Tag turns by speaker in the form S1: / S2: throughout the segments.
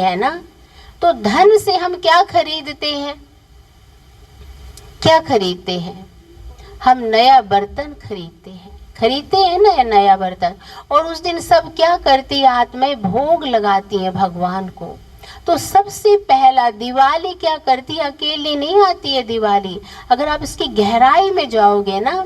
S1: है ना। तो धन से हम क्या खरीदते हैं? क्या खरीदते हैं? हम नया बर्तन खरीदते हैं ना, नया बर्तन। और उस दिन सब क्या करती है? आत्माएं भोग लगाती हैं भगवान को। तो सबसे पहला दिवाली क्या करती है? अकेली नहीं आती है दिवाली। अगर आप इसकी गहराई में जाओगे ना,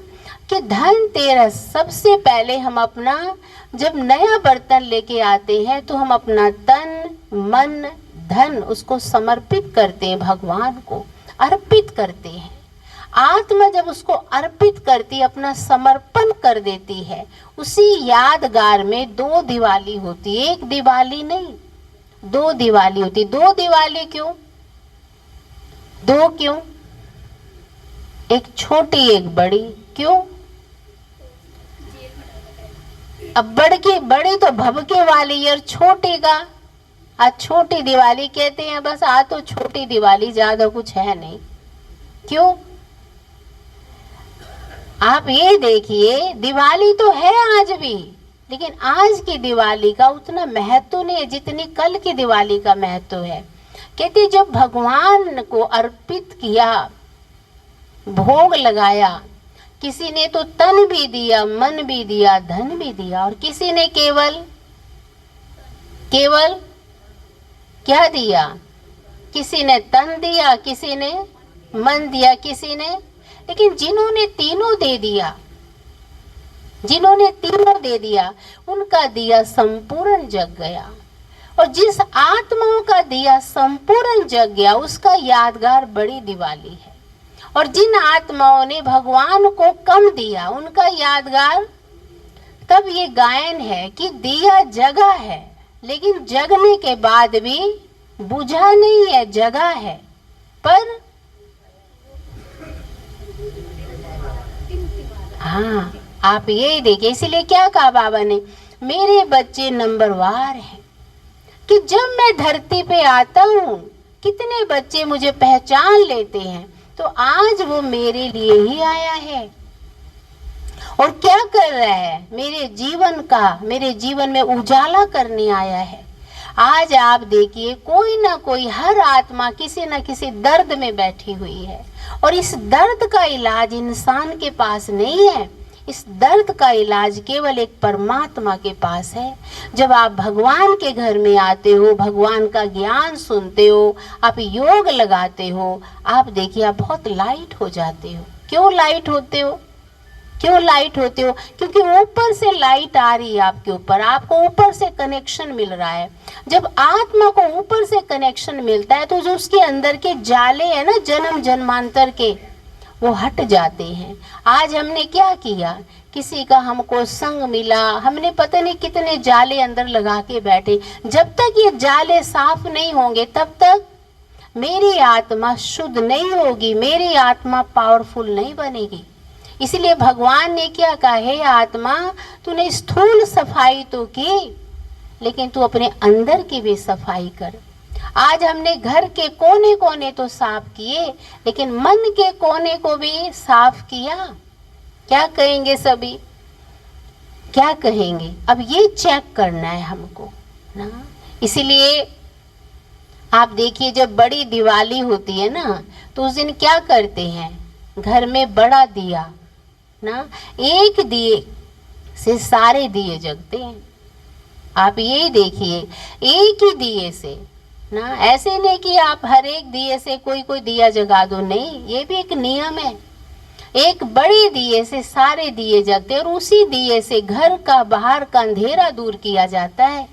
S1: कि धनतेरस सबसे पहले हम अपना, जब नया बर्तन लेके आते हैं तो हम अपना तन मन धन उसको समर्पित करते हैं, भगवान को अर्पित करते हैं। आत्मा जब उसको अर्पित करती, अपना समर्पण कर देती है, उसी यादगार में 2 दिवाली होती है। 1 दिवाली नहीं, 2 दिवाली होती। 2 दिवाली क्यों? 2 क्यों? एक छोटी एक बड़ी, क्यों? अब बड़ी तो भभके वाली और छोटी का आज छोटी दिवाली कहते हैं। बस आज तो छोटी दिवाली, ज्यादा कुछ है नहीं। क्यों? आप ये देखिए, दिवाली तो है आज भी, लेकिन आज की दिवाली का उतना महत्व नहीं है जितनी कल की दिवाली का महत्व है। कहते जब भगवान को अर्पित किया, भोग लगाया, किसी ने तो तन भी दिया, मन भी दिया, धन भी दिया, और किसी ने केवल क्या दिया? किसी ने तन दिया, किसी ने मन दिया, किसी ने, लेकिन जिन्होंने तीनों दे दिया उनका दिया संपूर्ण जग गया। और जिस आत्माओं का दिया संपूर्ण जग गया, उसका यादगार बड़ी दिवाली है। और जिन आत्माओं ने भगवान को कम दिया, उनका यादगार, तब ये गायन है कि दिया जगा है, लेकिन जगने के बाद भी बुझा नहीं है, जगा है, पर हाँ, आप यही देखिए। इसीलिए क्या कहा बाबा ने, मेरे बच्चे नंबरवार हैं, कि जब मैं धरती पे आता हूँ कितने बच्चे मुझे पहचान लेते हैं, तो आज वो मेरे लिए ही आया है। और क्या कर रहा है? मेरे जीवन में उजाला करने आया है। आज आप देखिए, कोई ना कोई, हर आत्मा किसी न किसी दर्द में बैठी हुई है, और इस दर्द का इलाज इंसान के पास नहीं है। इस दर्द का इलाज केवल एक परमात्मा के पास है। जब आप भगवान के घर में आते हो, भगवान का ज्ञान सुनते हो, आप योग लगाते हो, आप देखिए आप बहुत लाइट हो जाते हो। क्यों लाइट होते हो? क्योंकि ऊपर से लाइट आ रही है आपके ऊपर, आपको ऊपर से कनेक्शन मिल रहा है। जब आत्मा को ऊपर से कनेक्शन मिलता है, तो जो उसके अंदर के जाले हैं ना, जन्म जन्मांतर के, वो हट जाते हैं। आज हमने क्या किया? किसी का हमको संग मिला, हमने पता नहीं कितने जाले अंदर लगा के बैठे। जब तक ये जाले साफ नहीं होंगे, तब तक मेरी आत्मा शुद्ध नहीं होगी, मेरी आत्मा पावरफुल नहीं बनेगी। इसलिए भगवान ने क्या कहा, हे आत्मा, तूने स्थूल सफाई तो की, लेकिन तू अपने अंदर की भी सफाई कर। आज हमने घर के कोने कोने तो साफ किए, लेकिन मन के कोने को भी साफ किया। क्या कहेंगे सभी? क्या कहेंगे? अब ये चेक करना है हमको ना। इसीलिए आप देखिए, जब बड़ी दिवाली होती है ना, तो उस दिन क्या करते हैं? घर में बड़ा दिया ना, एक दिए से सारे दिए जगते हैं। आप यही देखिए, एक ही दिए से ना, ऐसे नहीं कि आप हर एक दिए से कोई दिया जगा दो, नहीं, ये भी एक नियम है। एक बड़े दिए से सारे दिए जगते हैं, और उसी दिए से घर का बाहर का अंधेरा दूर किया जाता है।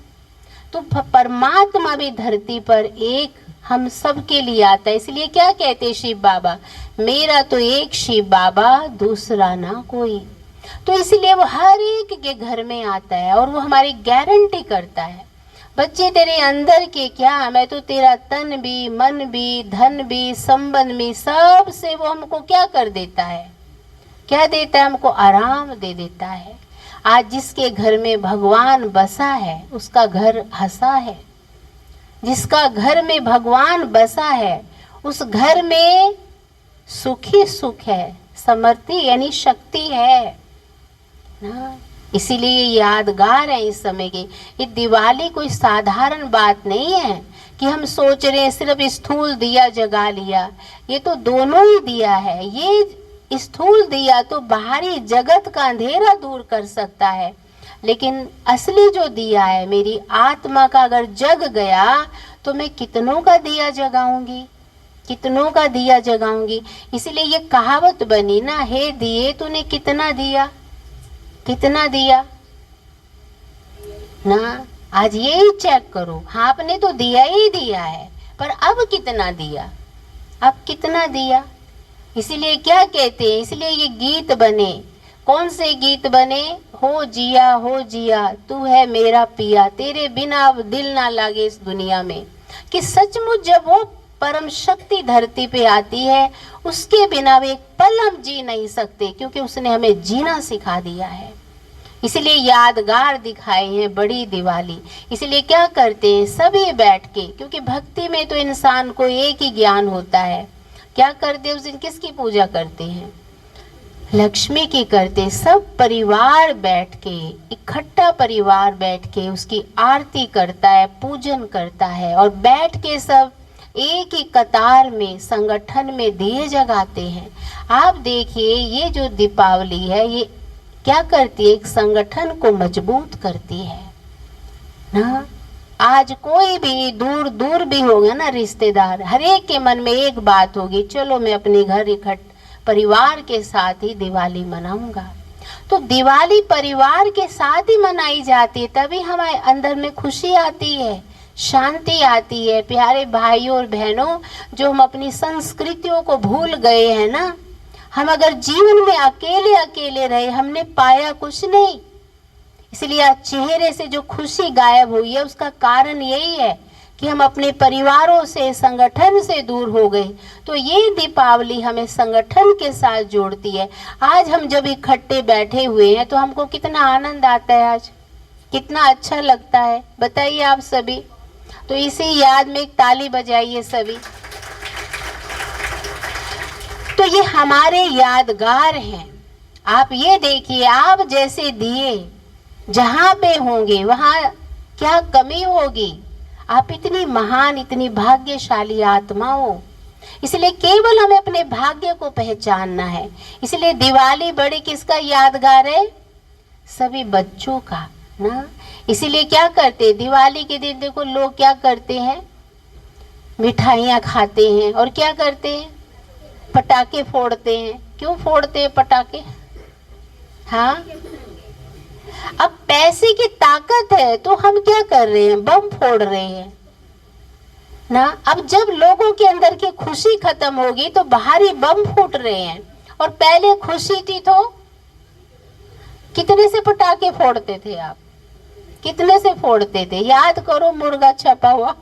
S1: तो परमात्मा भी धरती पर एक हम सब के लिए आता है। इसलिए क्या कहते शिव बाबा, मेरा तो एक शिव बाबा, दूसरा ना कोई। तो इसलिए वो हर एक के घर में आता है, और वो हमारी गारंटी करता है, बच्चे तेरे अंदर के क्या, मैं तो तेरा तन भी, मन भी, धन भी, संबंध भी, सब से वो हमको क्या कर देता है? क्या देता है? हमको आराम दे देता है। आज जिसके घर में भगवान बसा है, उसका घर हंसा है। जिसका घर में भगवान बसा है, उस घर में सुख ही सुख है, समृद्धि यानी शक्ति है ना। इसीलिए यादगार है इस समय की। ये दिवाली कोई साधारण बात नहीं है कि हम सोच रहे हैं सिर्फ स्थूल दिया जगा लिया, ये तो दोनों ही दिया है। ये स्थूल दिया तो बाहरी जगत का अंधेरा दूर कर सकता है, लेकिन असली जो दिया है मेरी आत्मा का अगर जग गया तो मैं कितनों का दिया जगाऊंगी, कितनों का दिया जगाऊंगी। इसलिए ये कहावत बनी ना, हे दिए तूने कितना दिया, कितना दिया ना। आज ये ही चेक करो, हाँ आपने तो दिया ही दिया है, पर अब कितना दिया, अब कितना दिया। इसीलिए क्या कहते हैं, इसलिए ये गीत बने। कौन से गीत बने, हो जिया तू है मेरा पिया, तेरे बिना अब दिल ना लागे इस दुनिया में। कि सचमुच जब वो परम शक्ति धरती पे आती है, उसके बिना वे एक पल हम जी नहीं सकते, क्योंकि उसने हमें जीना सिखा दिया है। इसलिए यादगार दिखाए हैं बड़ी दिवाली। इसलिए क्या करते हैं सभी बैठ के, क्योंकि भक्ति में तो इंसान को एक ही ज्ञान होता है। क्या करते उस दिन, किसकी पूजा करते हैं, लक्ष्मी की करते। सब परिवार बैठ के, इकट्ठा परिवार बैठ के उसकी आरती करता है, पूजन करता है, और बैठ के सब एक ही कतार में संगठन में दिए जगाते हैं। आप देखिए ये जो दीपावली है ये क्या करती है, एक संगठन को मजबूत करती है ना। आज कोई भी दूर दूर भी होगा ना रिश्तेदार, हर एक के मन में एक बात होगी, चलो मैं अपने घर इकट्ठा परिवार के साथ ही दिवाली मनाऊंगा। तो दिवाली परिवार के साथ ही मनाई जाती है, तभी हमारे अंदर में खुशी आती है, शांति आती है। प्यारे भाइयों और बहनों, जो हम अपनी संस्कृतियों को भूल गए हैं ना, हम अगर जीवन में अकेले अकेले रहे, हमने पाया कुछ नहीं। इसलिए आज चेहरे से जो खुशी गायब हुई है उसका कारण यही है कि हम अपने परिवारों से, संगठन से दूर हो गए। तो ये दीपावली हमें संगठन के साथ जोड़ती है। आज हम जब इकट्ठे बैठे हुए हैं तो हमको कितना आनंद आता है, आज कितना अच्छा लगता है, बताइए आप सभी। तो इसी याद में एक ताली बजाइए सभी। तो ये हमारे यादगार हैं। आप ये देखिए, आप जैसे दिए जहां पे होंगे वहां क्या कमी होगी। आप इतनी महान, इतनी भाग्यशाली आत्मा हो। इसलिए केवल हमें अपने भाग्य को पहचानना है। इसलिए दिवाली बड़ी किसका यादगार है, सभी बच्चों का ना। इसीलिए क्या करते हैं दिवाली के दिन, देखो लोग क्या करते हैं, मिठाइयाँ खाते हैं और क्या करते हैं, पटाखे फोड़ते हैं। क्यों फोड़ते हैं पटाखे, हाँ अब पैसे की ताकत है तो हम क्या कर रहे हैं, बम फोड़ रहे हैं ना। अब जब लोगों के अंदर की खुशी खत्म होगी तो बाहरी बम फूट रहे हैं, और पहले खुशी थी तो कितने से पटाखे फोड़ते थे आप, कितने से फोड़ते थे, याद करो, मुर्गा छपा हुआ,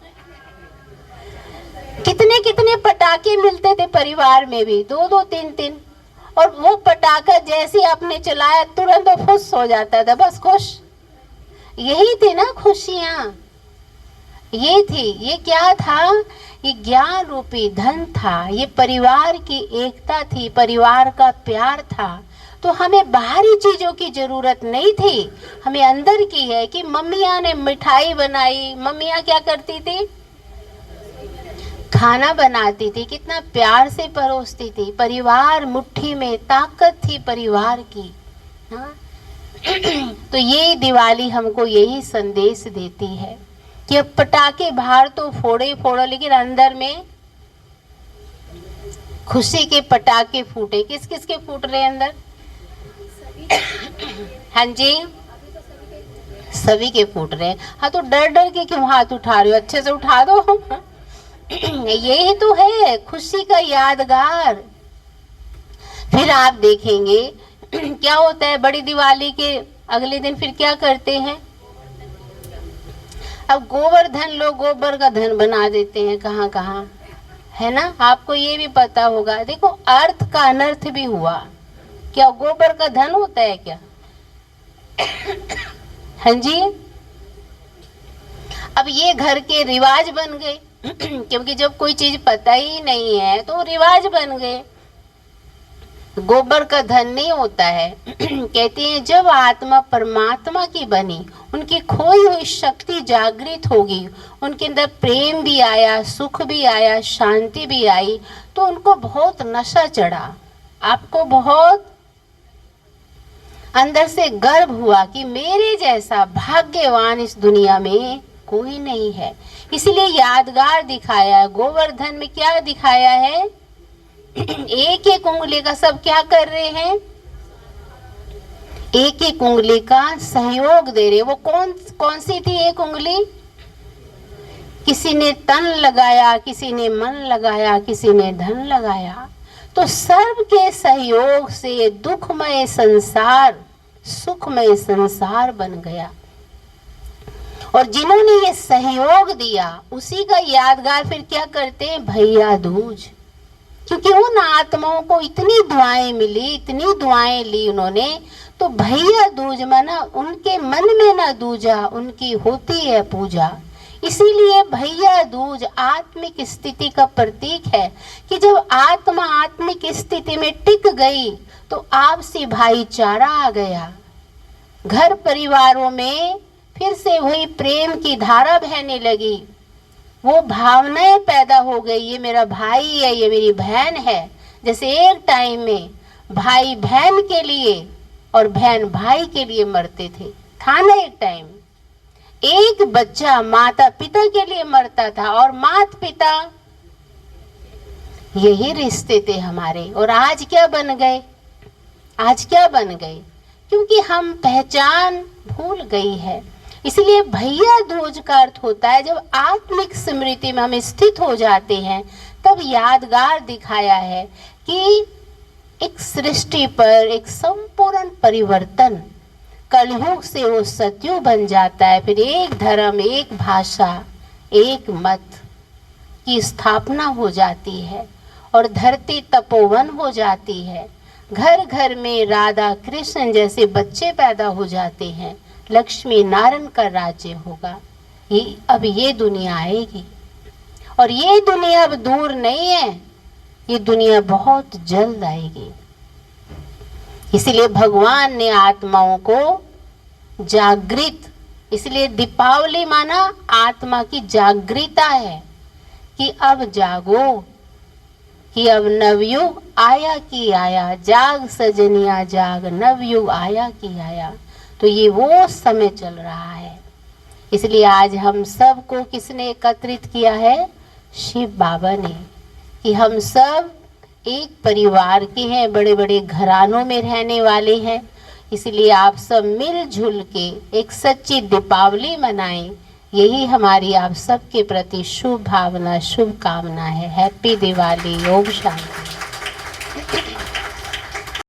S1: कितने कितने पटाखे मिलते थे परिवार में भी, 2-2 3-3। और वो पटाखा जैसे आपने चलाया तुरंत वो फुस हो जाता था, बस खुश। यही थी ना खुशियां, ये थी, ये क्या था, ये ज्ञान रूपी धन था, ये परिवार की एकता थी, परिवार का प्यार था। तो हमें बाहरी चीजों की जरूरत नहीं थी, हमें अंदर की है। कि मम्मियां ने मिठाई बनाई, मम्मियां क्या करती थी, खाना बनाती थी, कितना प्यार से परोसती थी। परिवार मुट्ठी में, ताकत थी परिवार की, हाँ। तो ये दिवाली हमको यही संदेश देती है कि अब पटाखे बाहर तो फोड़े फोड़ो, लेकिन अंदर में खुशी के पटाखे फूटे। किस किस के फूट रहे अंदर, हाँ जी, सभी के फूट रहे हैं। हाँ तो डर डर के क्यों हाथ उठा रहे हो, अच्छे से उठा दो। यही तो है खुशी का यादगार। फिर आप देखेंगे क्या होता है, बड़ी दिवाली के अगले दिन फिर क्या करते हैं, अब गोवर्धन, लोग गोबर का धन बना देते हैं कहाँ कहाँ, है ना। आपको ये भी पता होगा, देखो अर्थ का अनर्थ भी हुआ। क्या गोबर का धन होता है क्या, हाँ जी। अब ये घर के रिवाज बन गए, क्योंकि जब कोई चीज पता ही नहीं है तो रिवाज बन गए। गोबर का धन नहीं होता है। कहते हैं जब आत्मा परमात्मा की बनी, उनकी खोई हुई शक्ति जागृत होगी, उनके अंदर प्रेम भी आया, सुख भी आया, शांति भी आई, तो उनको बहुत नशा चढ़ा। आपको बहुत अंदर से गर्व हुआ कि मेरे जैसा भाग्यवान इस दुनिया में कोई नहीं है। इसलिए यादगार दिखाया है। गोवर्धन में क्या दिखाया है? एक एक उंगली का सब क्या कर रहे हैं? एक एक उंगली का सहयोग दे रहे। वो कौन कौन सी थी एक उंगली? किसी ने तन लगाया, किसी ने मन लगाया, किसी ने धन लगाया। तो सर्व के सहयोग से दुखमय संसार सुखमय संसार बन गया। और जिन्होंने ये सहयोग दिया उसी का यादगार फिर क्या करते हैं? भैया दूज। क्योंकि उन आत्माओं को इतनी दुआएं मिली, इतनी दुआएं ली उन्होंने, तो भैया दूज माना उनके मन में ना दूजा, उनकी होती है पूजा। इसीलिए भैया दूज आत्मिक स्थिति का प्रतीक है कि जब आत्मा आत्मिक स्थिति में टिक गई तो आपसी भाईचारा आ गया। घर परिवारों में फिर से वही प्रेम की धारा बहने लगी, वो भावनाएं पैदा हो गई, ये मेरा भाई है, ये मेरी बहन है। जैसे एक टाइम में भाई बहन के लिए और बहन भाई के लिए मरते थे, था ना एक टाइम। एक बच्चा माता पिता के लिए मरता था और माता पिता, यही रिश्ते थे हमारे। और आज क्या बन गए? आज क्या बन गए? क्योंकि हम पहचान भूल गई है। इसलिए भैया दूज का अर्थ होता है जब आत्मिक स्मृति में हम स्थित हो जाते हैं, तब यादगार दिखाया है कि एक सृष्टि पर एक संपूर्ण परिवर्तन, कलयुग से वो सतयुग बन जाता है। फिर एक धर्म, एक भाषा, एक मत की स्थापना हो जाती है और धरती तपोवन हो जाती है। घर घर में राधा कृष्ण जैसे बच्चे पैदा हो जाते हैं। लक्ष्मी नारायण का राज्य होगा। अब ये दुनिया आएगी और ये दुनिया अब दूर नहीं है, ये दुनिया बहुत जल्द आएगी। इसलिए भगवान ने आत्माओं को जागृत, इसलिए दीपावली माना आत्मा की जागृता है कि अब जागो, कि अब नवयुग आया कि आया, जाग सजनिया जाग, नवयुग आया कि आया। तो ये वो समय चल रहा है। इसलिए आज हम सब को किसने एकत्रित किया है? शिव बाबा ने, कि हम सब एक परिवार के हैं, बड़े बड़े घरानों में रहने वाले हैं। इसलिए आप सब मिलजुल के एक सच्ची दीपावली मनाएं। यही हमारी आप सबके प्रति शुभ भावना, शुभ कामना है। हैप्पी दिवाली। ओम शांति।